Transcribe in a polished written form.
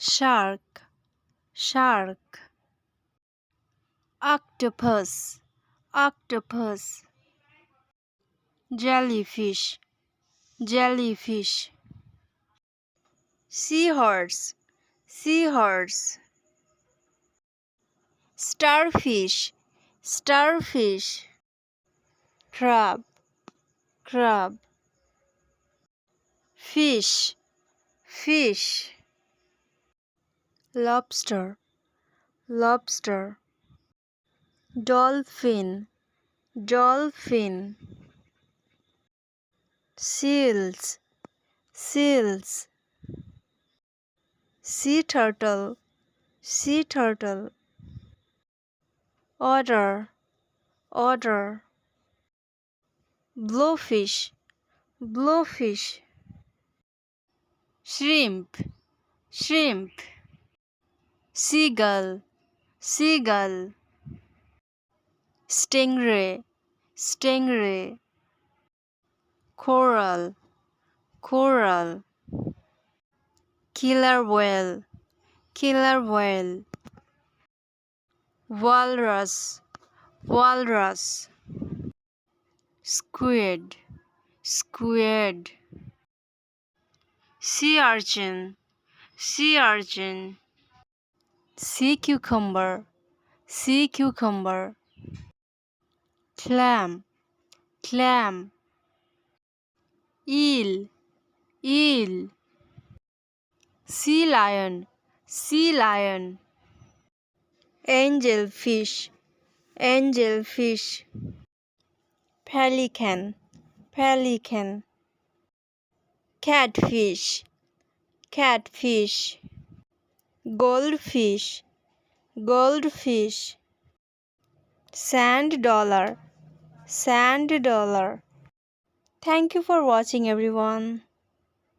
shark, shark. Octopus, octopus. Jellyfish, jellyfish. Seahorse, seahorse. Starfish, starfish. Crab, crab. Fish, fish. Lobster, lobster. Dolphin, dolphin. Seals, seals. Sea turtle, sea turtle. Otter, otter. Blowfish, blowfish. Shrimp, shrimp. Seagull, seagull. Stingray, stingray. Coral, coral. Killer whale, killer whale. Walrus, walrus. Squid, squid. Sea urchin, sea urchin. Sea cucumber, sea cucumber. Clam, clam. Eel, eel. Sea lion, sea lion. Angelfish, angelfish. Pelican, pelican. Catfish, catfish. Goldfish, goldfish. Sand dollar, sand dollar. Thank you for watching, everyone.